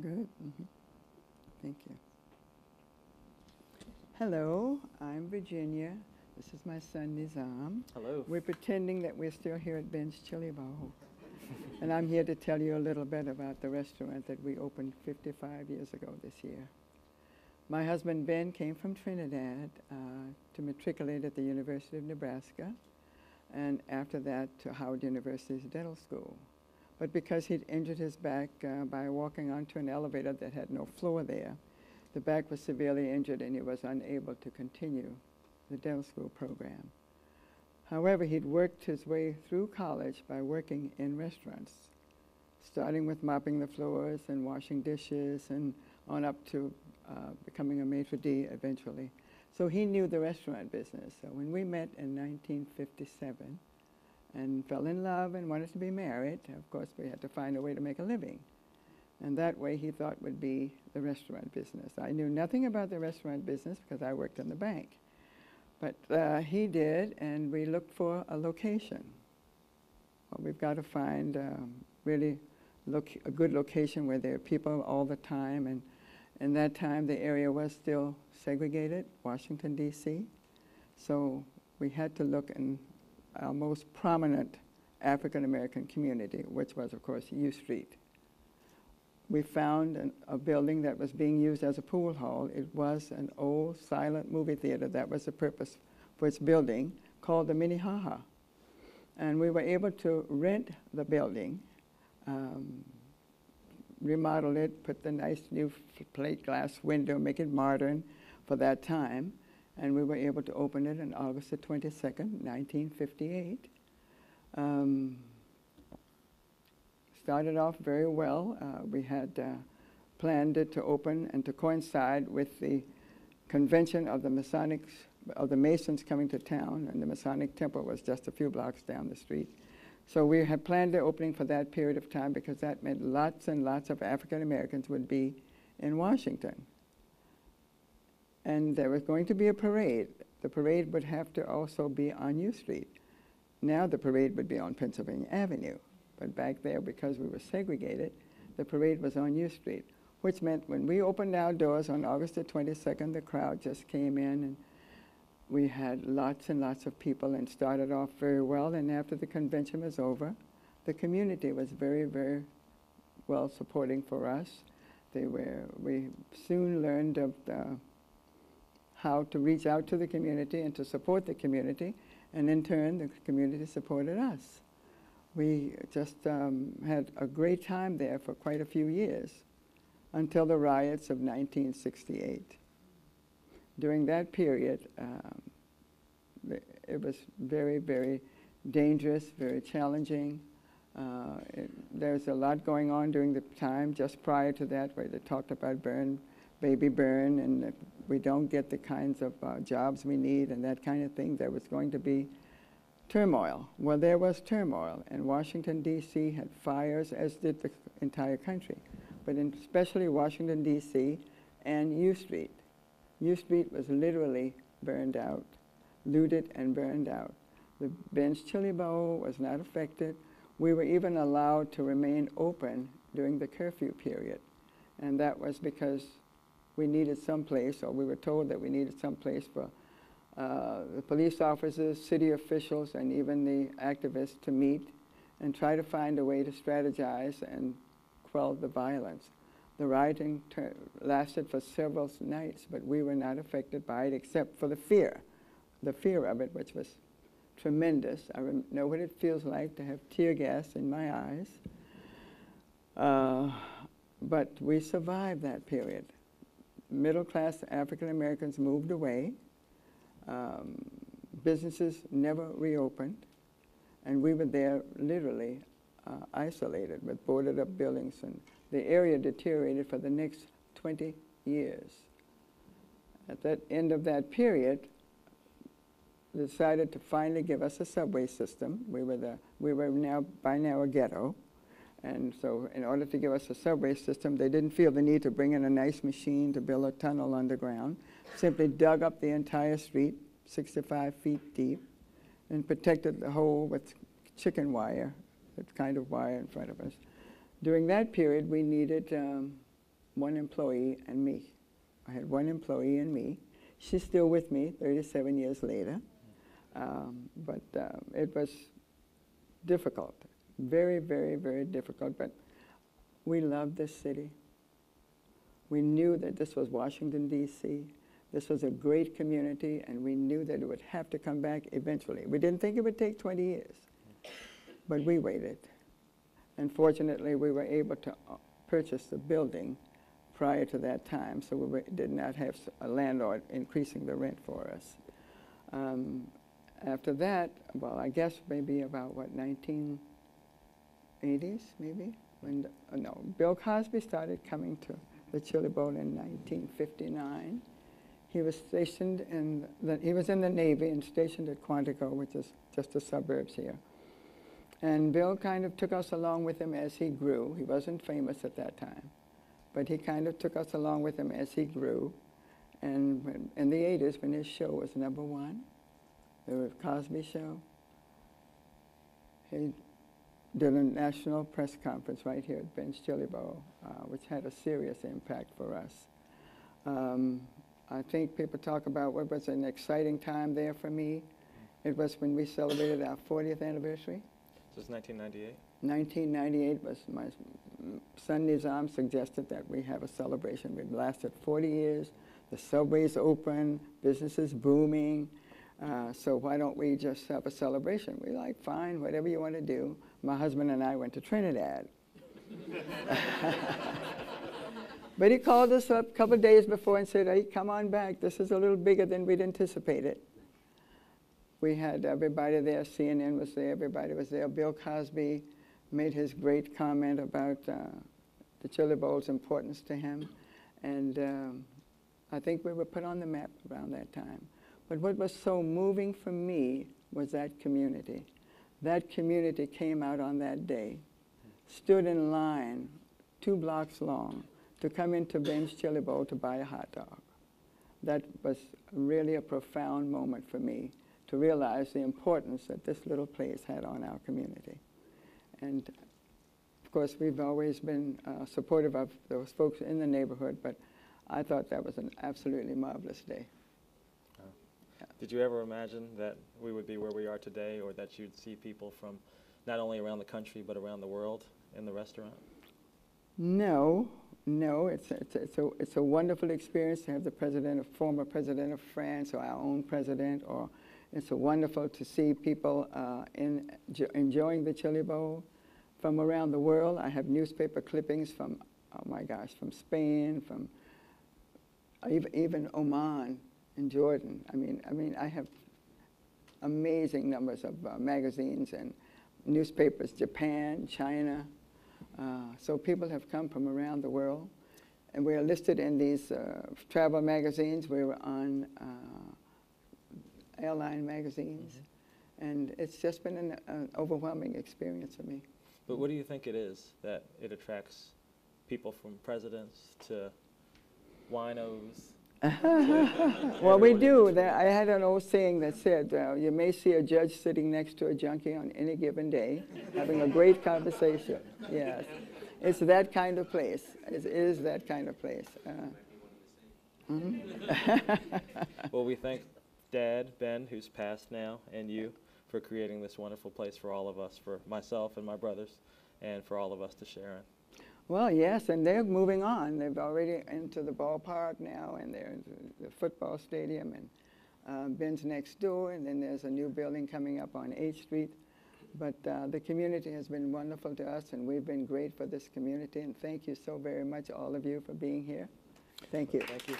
Good. Thank you. Hello, I'm Virginia. This is my son, Nizam. Hello. We're pretending that we're still here at Ben's Chili Bowl. And I'm here to tell you a little bit about the restaurant that we opened 55 years ago this year. My husband, Ben, came from Trinidad to matriculate at the University of Nebraska, and after that to Howard University's dental school. But because he'd injured his back by walking onto an elevator that had no floor there, the back was severely injured and he was unable to continue the dental school program. However, he'd worked his way through college by working in restaurants, starting with mopping the floors and washing dishes and on up to becoming a maitre d' eventually. So he knew the restaurant business. So when we met in 1957 and fell in love and wanted to be married, of course we had to find a way to make a living. And that way he thought would be the restaurant business. I knew nothing about the restaurant business because I worked in the bank. But he did, and we looked for a location. Well, we've got to find really a good location where there are people all the time. And in that time, the area was still segregated, Washington, D.C. So we had to look in our most prominent African-American community, which was, of course, U Street. We found a building that was being used as a pool hall. It was an old silent movie theater. That was the purpose for its building, called the Minnehaha. And we were able to rent the building, remodel it, put the nice new plate glass window, make it modern for that time. And we were able to open it on August the 22nd, 1958. Started off very well. We had planned it to open and to coincide with the convention of the Masons coming to town, and the Masonic Temple was just a few blocks down the street. So we had planned the opening for that period of time because that meant lots and lots of African Americans would be in Washington. And there was going to be a parade. The parade would have to also be on U Street. Now the parade would be on Pennsylvania Avenue. But back there, because we were segregated, the parade was on U Street, which meant when we opened our doors on August the 22nd, the crowd just came in, and we had lots and lots of people and started off very well. And after the convention was over, the community was very, very well supporting for us. We soon learned of how to reach out to the community and to support the community, and in turn, the community supported us. We just had a great time there for quite a few years until the riots of 1968. During that period, it was very, very dangerous, very challenging. There's a lot going on during the time just prior to that where they talked about baby burn, and that we don't get the kinds of jobs we need and that kind of thing. There was going to be turmoil. Well, there was turmoil, and Washington, D.C. had fires, as did the entire country, but especially Washington, D.C. and U Street. U Street was literally burned out, looted and burned out. The Ben's Chili Bowl was not affected. We were even allowed to remain open during the curfew period, and that was because we needed some place, or we were told that we needed some place for the police officers, city officials, and even the activists to meet and try to find a way to strategize and quell the violence. The rioting lasted for several nights, but we were not affected by it except for the fear of it, which was tremendous. I know what it feels like to have tear gas in my eyes. But we survived that period. Middle-class African Americans moved away. Businesses never reopened, and we were there literally isolated with boarded up buildings, and the area deteriorated for the next 20 years. At the end of that period, they decided to finally give us a subway system. We were by now a ghetto, and so in order to give us a subway system, they didn't feel the need to bring in a nice machine to build a tunnel underground. Simply dug up the entire street, 65 feet deep, and protected the whole with chicken wire, that kind of wire in front of us. During that period, we needed one employee and me. I had one employee and me. She's still with me 37 years later. But it was difficult, very, very, very difficult. But we loved this city. We knew that this was Washington, D.C. This was a great community, and we knew that it would have to come back eventually. We didn't think it would take 20 years, but we waited. And fortunately, we were able to purchase the building prior to that time, so we did not have a landlord increasing the rent for us. After that, well, I guess maybe about, what, 1980s, maybe? When, no, Bill Cosby started coming to the Chili Bowl in 1959. He was stationed in he was in the Navy and stationed at Quantico, which is just the suburbs here. And Bill kind of took us along with him as he grew. He wasn't famous at that time, but he kind of took us along with him as he grew. And in the 80s, when his show was #1, the Cosby Show, he did a national press conference right here at Ben's Chili Bowl, which had a serious impact for us. I think people talk about what was an exciting time there for me. It was when we celebrated our 40th anniversary. So it's 1998? 1998 was my son Nizam suggested that we have a celebration. It lasted 40 years. The subway's open, businesses booming. So why don't we just have a celebration? We like, fine, whatever you want to do. My husband and I went to Trinidad. But he called us up a couple of days before and said, hey, come on back. This is a little bigger than we'd anticipated. We had everybody there. CNN was there. Everybody was there. Bill Cosby made his great comment about the Chili Bowl's importance to him. And I think we were put on the map around that time. But what was so moving for me was that community. That community came out on that day, stood in line 2 blocks long to come into Ben's Chili Bowl to buy a hot dog. That was really a profound moment for me to realize the importance that this little place had on our community. And of course, we've always been supportive of those folks in the neighborhood, but I thought that was an absolutely marvelous day. Yeah. Did you ever imagine that we would be where we are today, or that you'd see people from not only around the country but around the world in the restaurant? No, it's a wonderful experience to have the former president of France, or our own president, or it's wonderful to see people enjoying the Chili Bowl from around the world. I have newspaper clippings from, oh my gosh, from Spain, from even Oman and Jordan. I mean, I have amazing numbers of magazines and newspapers, Japan, China. So people have come from around the world. And we are listed in these travel magazines. We were on airline magazines. Mm-hmm. And it's just been an overwhelming experience for me. But what do you think it is that it attracts people from presidents to winos? Well, we do. I had an old saying that said, you may see a judge sitting next to a junkie on any given day, having a great conversation. Yes. It's that kind of place. It is that kind of place. Well, we thank Dad, Ben, who's passed now, and you for creating this wonderful place for all of us, for myself and my brothers, and for all of us to share in. Well, yes, and they're moving on. They've already into the ballpark now, and they're in the football stadium, and Ben's next door, and then there's a new building coming up on 8th Street. But the community has been wonderful to us, and we've been great for this community, and thank you so very much, all of you, for being here. Thank you. Thank you.